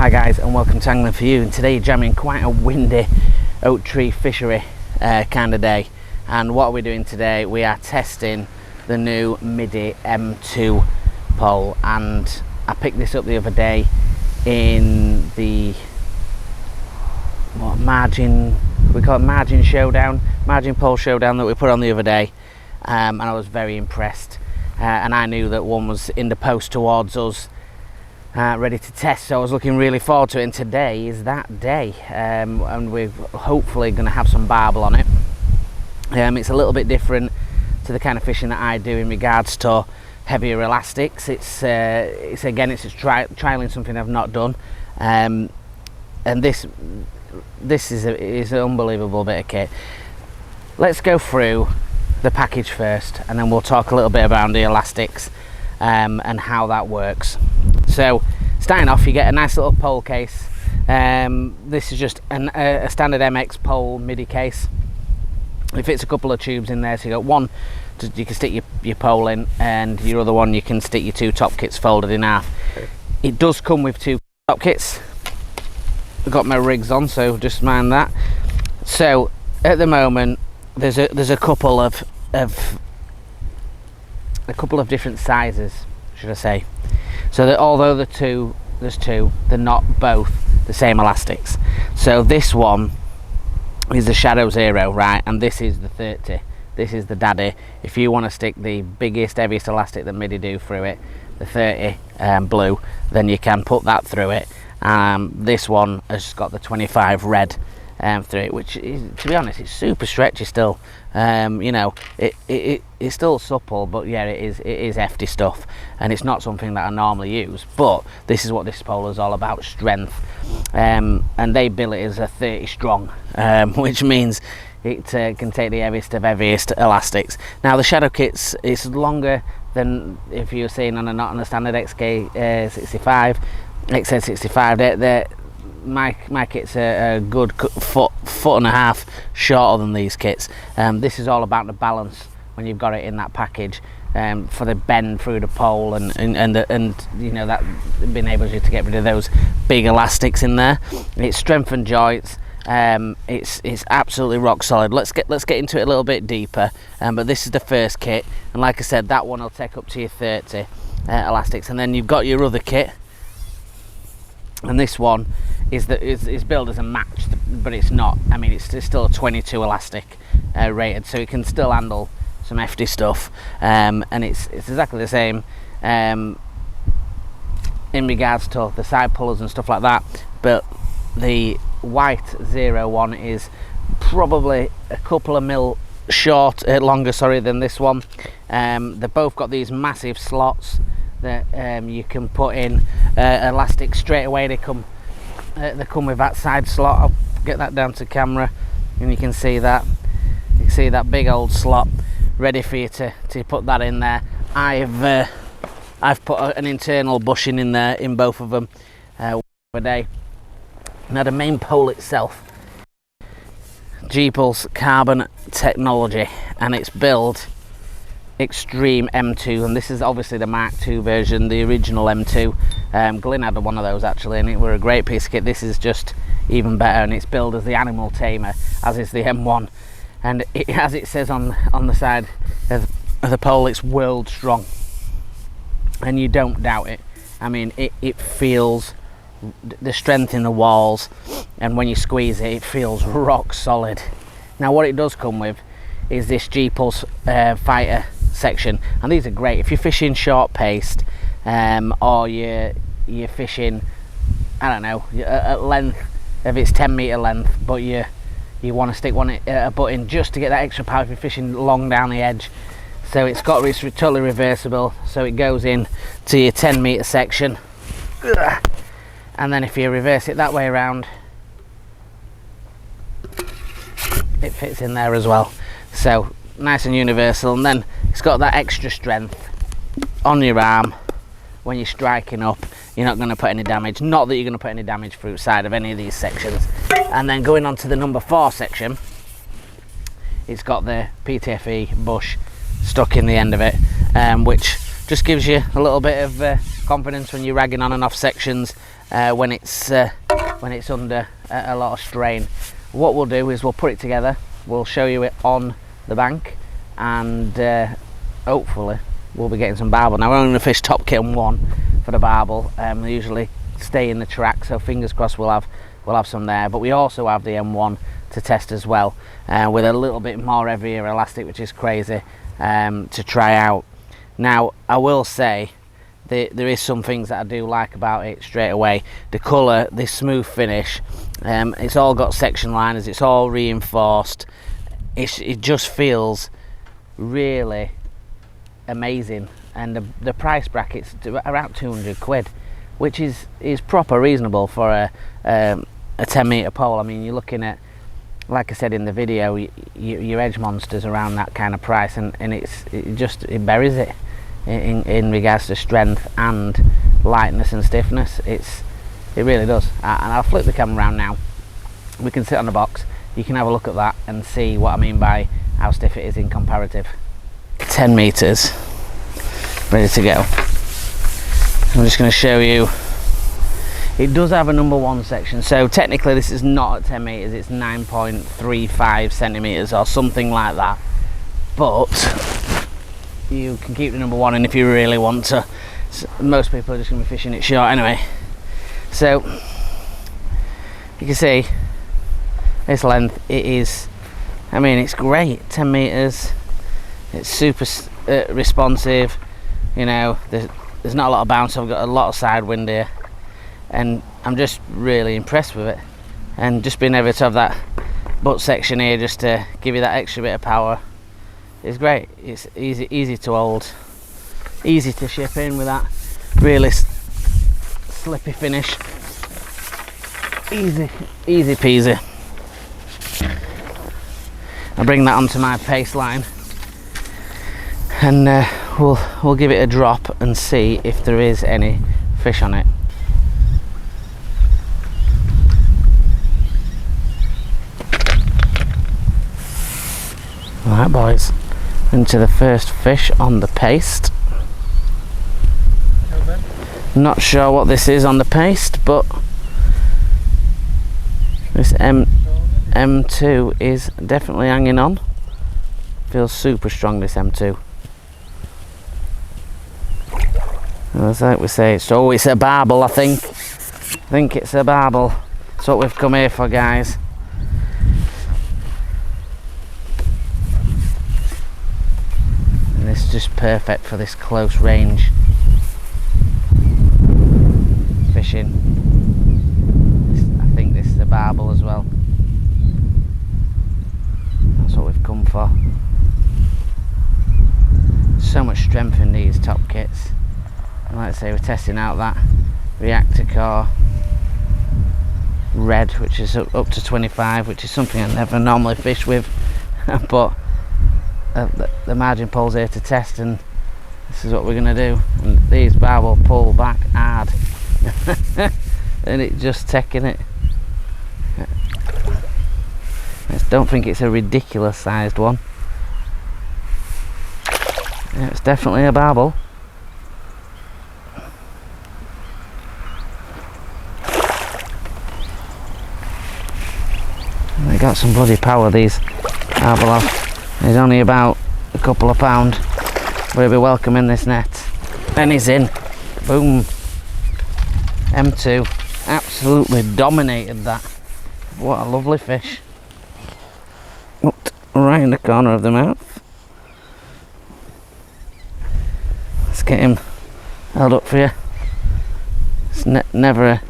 Hi guys, and welcome to Angling For You. And today you're jamming quite a windy oak tree fishery kind of day. And what are we doing today? We are testing the new Middy M2 pole, and I picked this up the other day in the margin showdown, margin pole showdown that we put on the other day, and I was very impressed. And I knew that one was in the post towards us, ready to test, so I was looking really forward to it. And today is that day, and we're hopefully going to have some barbel on it. It's a little bit different to the kind of fishing that I do in regards to heavier elastics. It's trialing something I've not done, and this is an unbelievable bit of kit. Let's go through the package first, and then we'll talk a little bit about the elastics and how that works. So starting off, you get a nice little pole case. This is just a standard MX pole Middy case. It fits a couple of tubes in there, so you got one you can stick your pole in, and your other one you can stick your two top kits folded in half. It does come with two top kits. I've got my rigs on, so just mind that. So at the moment there's a couple of different sizes, should I say, so that although there's two, they're not both the same elastics. So this one is the Shadow Zero, right, and this is the 30. This is the daddy. If you want to stick the biggest, heaviest elastic that Middy do through it, the 30 blue, then you can put that through it. This one has got the 25 red through it, which is, to be honest, it's super stretchy still. You know, it's still supple, but yeah, it is hefty stuff, and it's not something that I normally use, but this is what this pole is all about: strength. And they bill it as a 30 strong, which means it can take the heaviest elastics. Now the Shadow kits, it's longer than if you're seeing on a standard XK65, XZ65. My kits are a good foot and a half shorter than these kits. This is all about the balance when you've got it in that package, for the bend through the pole, and you know, that enables you to get rid of those big elastics in there. It's strengthened joints. It's absolutely rock solid. Let's get into it a little bit deeper. But this is the first kit, and like I said, that one will take up to your 30 elastics, and then you've got your other kit. And this one is billed as a match, but it's not. I mean, it's still a 22 elastic rated, so it can still handle some hefty stuff. And it's exactly the same in regards to the side pullers and stuff like that. But the white 01 is probably a couple of mil longer than this one. They've both got these massive slots that you can put in elastic straight away. They come with that side slot. I'll get that down to camera, and you can see that big old slot ready for you to put that in there. I've put an internal bushing in there in both of them a day. Now the main pole itself, G-Pulse carbon technology, and it's built Xtreme M2, and this is obviously the Mark II version, the original M2. Glyn had one of those actually, and it were a great piece of kit. This is just even better, and it's billed as the animal tamer, as is the M1, and as it says on the side of the pole, it's world strong, and you don't doubt it. I mean, it feels the strength in the walls, and when you squeeze it, it feels rock solid. Now what it does come with is this G-Pulse fighter section, and these are great if you're fishing short paced, or you're fishing, I don't know, at length, if it's 10 meter length, but you want to stick a butt in just to get that extra power if you're fishing long down the edge. So it's totally reversible, so it goes in to your 10 meter section, and then if you reverse it that way around, it fits in there as well. So nice and universal, and then it's got that extra strength on your arm. When you're striking up, you're not going to put any damage. Not that you're going to put any damage through the side of any of these sections. And then going on to the number 4 section, it's got the PTFE bush stuck in the end of it, which just gives you a little bit of confidence when you're ragging on and off sections, when it's under a lot of strain. What we'll do is we'll put it together, we'll show you it on the bank, and hopefully we'll be getting some barbel. Now we're only going to fish top kit and 1 for the barbel. They usually stay in the track, so fingers crossed we'll have some there. But we also have the M1 to test as well, with a little bit more heavier elastic, which is crazy, to try out. Now I will say there is some things that I do like about it straight away. The colour, this smooth finish, it's all got section liners, it's all reinforced, it just feels really amazing. And the price bracket's around 200 quid, which is proper reasonable for a 10 metre pole. I mean, you're looking at, like I said in the video, your edge monsters around that kind of price, and it buries it in regards to strength and lightness and stiffness. It really does. And I'll flip the camera around now. We can sit on the box, you can have a look at that and see what I mean by how stiff it is in comparative. 10 meters ready to go. I'm just going to show you, it does have a number 1 section, so technically this is not at 10 meters, it's 9.35 centimeters or something like that, but you can keep the number 1 in if you really want to. Most people are just going to be fishing it short anyway. So you can see this length, it is, I mean, it's great. 10 meters, it's super responsive, you know, there's not a lot of bounce, I've got a lot of side wind here, and I'm just really impressed with it. And just being able to have that butt section here just to give you that extra bit of power is great. It's easy to hold, easy to ship in with that really slippy finish. Easy peasy. I'll bring that onto my pace line, and we'll give it a drop and see if there is any fish on it. Alright boys, into the first fish on the paste. Not sure what this is on the paste, but this M2 is definitely hanging on. Feels super strong, this M2. As like we say, it's a barbel, I think it's a barbel. That's what we've come here for, guys. And it's just perfect for this close range fishing. I think this is a barbel as well. That's what we've come for. So much strength in these top kits. And like I say, we're testing out that reactor core red, which is up to 25, which is something I never normally fish with, but the margin pole's here to test, and this is what we're going to do. And these bar will pull back hard and it just taking it. I don't think it's a ridiculous sized one. Yeah, it's definitely a barbel. They got some bloody power, these barbel have. He's only about a couple of pound, but he'll be welcome in this net. And he's in. Boom. M2 absolutely dominated that. What a lovely fish. Looked right in the corner of the mouth. Let's get him held up for you. It's never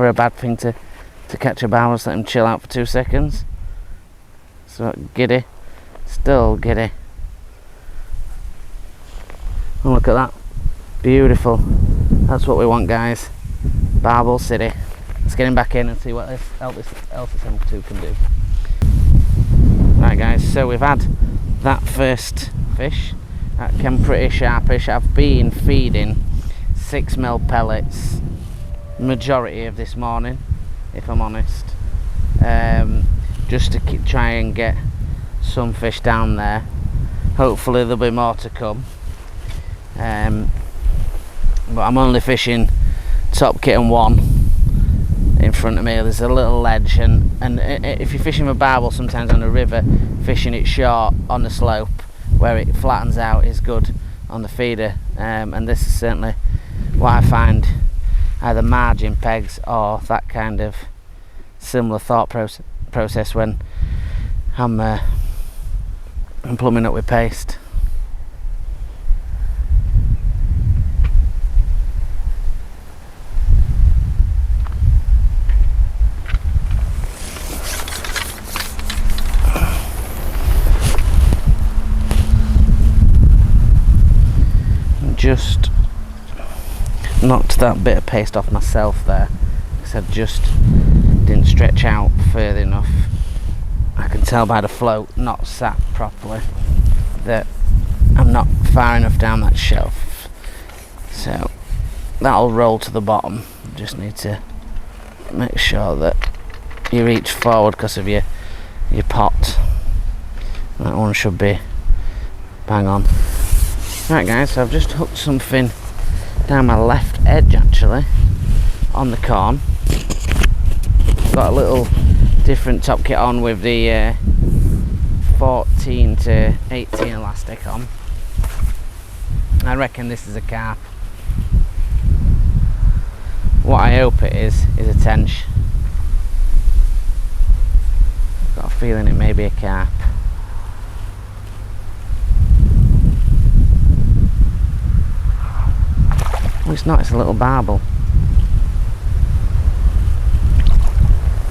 a bad thing to catch a barbel. Just let him chill out for 2 seconds. So giddy, still giddy. Oh, look at that, beautiful. That's what we want, guys. Barbel City. Let's get him back in and see what else this M2 can do. Right guys, so we've had that first fish. That came pretty sharpish. I've been feeding 6mm pellets majority of this morning, if I'm honest, just to try and get some fish down there. Hopefully there'll be more to come, but I'm only fishing top kit and one in front of me. There's a little ledge, and if you're fishing with barbel sometimes on a river, fishing it short on the slope where it flattens out is good on the feeder, and this is certainly what I find, either margin pegs or that kind of similar thought process when I'm plumbing up with paste. Just knocked that bit of paste off myself there because I just didn't stretch out further enough. I can tell by the float not sat properly that I'm not far enough down that shelf, so that'll roll to the bottom. Just need to make sure that you reach forward because of your pot. That one should be bang on. Right guys, so I've just hooked something down my left edge actually on the corn. Got a little different top kit on with the 14 to 18 elastic on. I reckon this is a carp. What I hope it is a tench. Got a feeling it may be a carp. Oh, it's not, it's a little barbel.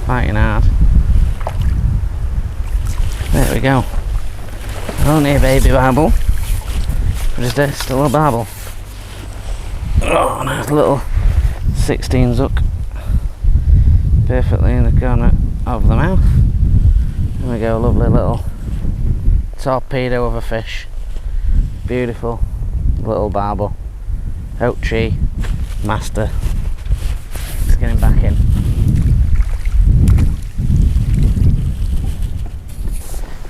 Fighting hard. There we go. Only a baby barbel. But is this still a barbel? Oh, nice little 16 hook. Perfectly in the corner of the mouth. There we go, lovely little torpedo of a fish. Beautiful little barbel. Oak tree master. Let's get him back in.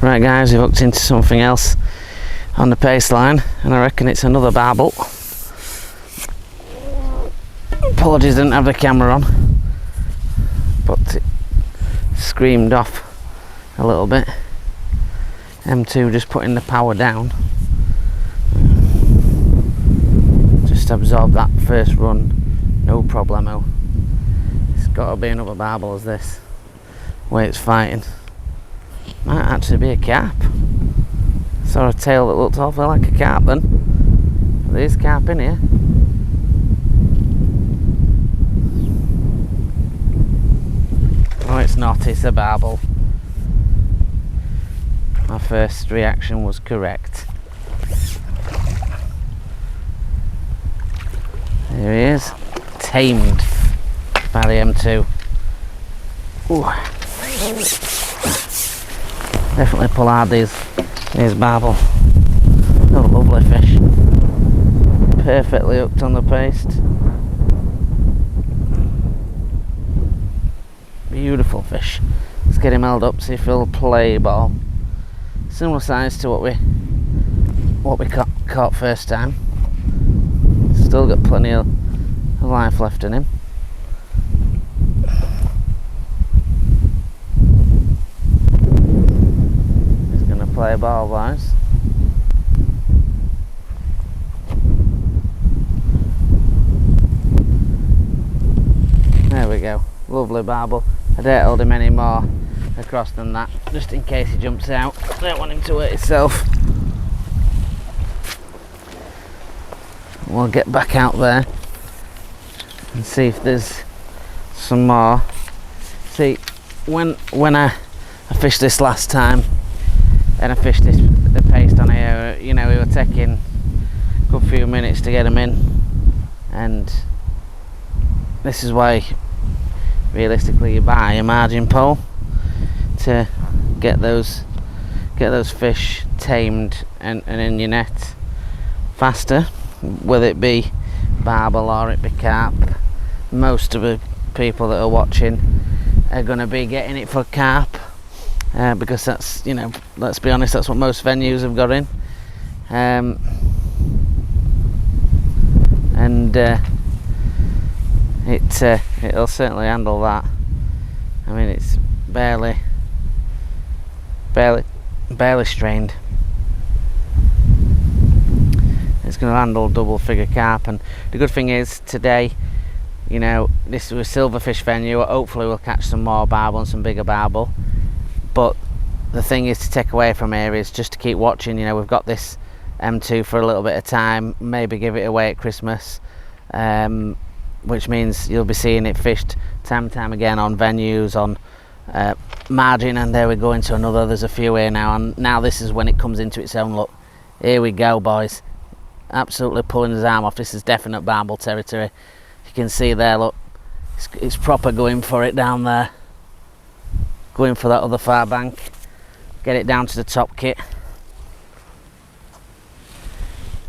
Right guys, we've hooked into something else on the paste line, and I reckon it's another barbel. Apologies, didn't have the camera on, but it screamed off a little bit. M2 just putting the power down. Absorb that first run, no problemo. It's got to be another barbel as this way it's fighting. Might actually be a carp. Saw a tail that looked awfully like a carp then. There's carp in here. Oh, it's not, it's a barbel. My first reaction was correct. There he is, tamed by the M2. Ooh. Definitely pull hard these barbel. Oh, lovely fish. Perfectly hooked on the paste. Beautiful fish. Let's get him held up, see if he'll play ball. Similar size to what we caught first time. Still got plenty of life left in him. He's going to play ball, boys. There we go, lovely barbel. I don't hold him any more across than that, just in case he jumps out. I don't want him to hurt himself. We'll get back out there and see if there's some more. See, when I fished this last time and I fished the paste on here, you know, we were taking a good few minutes to get them in, and this is why realistically you buy a margin pole to get those fish tamed and in your net faster. Whether it be barbel or it be carp, most of the people that are watching are going to be getting it for carp, because that's, you know, let's be honest, that's what most venues have got in. it'll certainly handle that. I mean, it's barely strained. It's going to handle double figure carp, and the good thing is today, you know, this was silverfish venue. Hopefully we'll catch some more barbel and some bigger barbel, but the thing is to take away from here is just to keep watching. You know, we've got this M2 for a little bit of time, maybe give it away at Christmas, which means you'll be seeing it fished time and time again on venues, on margin, and there we go into another. There's a few here now, and now this is when it comes into its own. Look, here we go, boys, absolutely pulling his arm off. This is definite barbel territory. You can see there, look, it's proper going for it down there, going for that other far bank. Get it down to the top kit,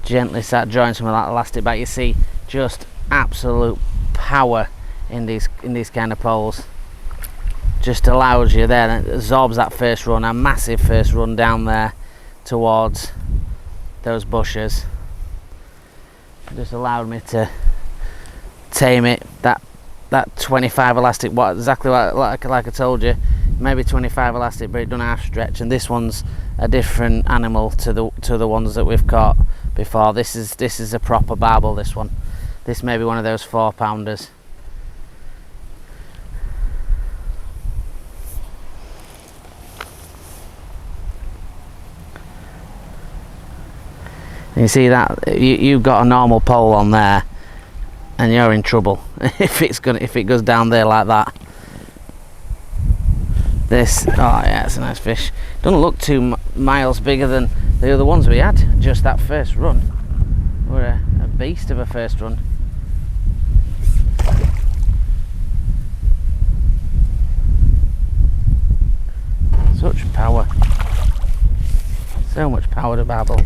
gently start drawing some of that elastic back. You see just absolute power in these kind of poles. Just allows you there, and it absorbs that first run, a massive first run down there towards those bushes. It just allowed me to tame it. That 25 elastic, exactly like I told you, maybe 25 elastic, but it done half stretch, and this one's a different animal to the ones that we've caught before. This is a proper barbel. This may be one of those 4-pounders. You see that you've got a normal pole on there, and you're in trouble if it goes down there like that. This, oh yeah, it's a nice fish. Doesn't look 2 miles bigger than the other ones we had. Just that first run, we're a beast of a first run. Such power, so much power to barbel.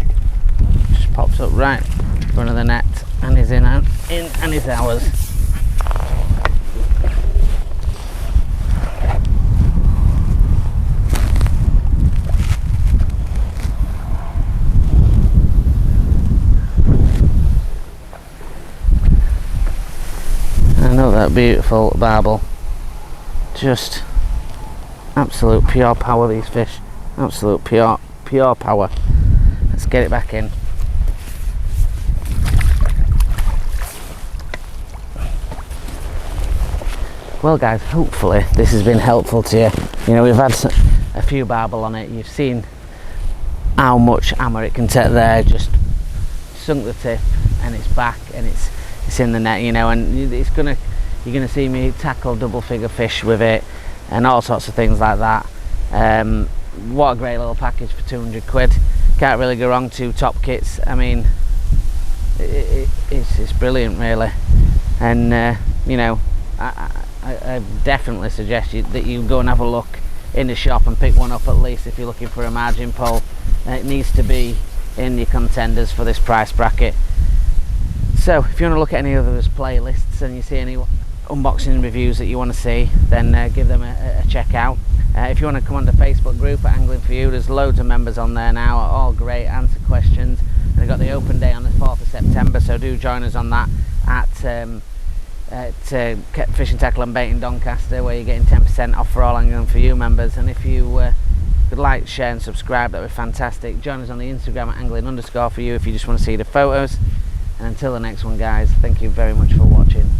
Just pops up right in front of the net, and is in and is ours. Another beautiful barbel. Just absolute pure power, these fish. Absolute pure power. Let's get it back in. Well guys, hopefully this has been helpful to you. You know, we've had a few barbel on it. You've seen how much hammer it can take there. Just sunk the tip and it's back, and it's in the net, you know, and you're gonna see me tackle double figure fish with it and all sorts of things like that. What a great little package for 200 quid. Can't really go wrong. 2 top kits. I mean, it's brilliant really, and you know, I definitely suggest that you go and have a look in the shop and pick one up, at least if you're looking for a margin pole. It needs to be in your contenders for this price bracket. So if you want to look at any of those playlists and you see any unboxing reviews that you want to see, then give them a check out. If you want to come on the Facebook group at Angling For You, there's loads of members on there now, all great, answer questions, and they've got the open day on the 4th of September, so do join us on that at Fishing Tackle and Bait in Doncaster, where you're getting 10% off for all Angling For You members. And if you could like, share and subscribe, that would be fantastic. Join us on the Instagram at angling_for you if you just want to see the photos. And until the next one guys, thank you very much for watching.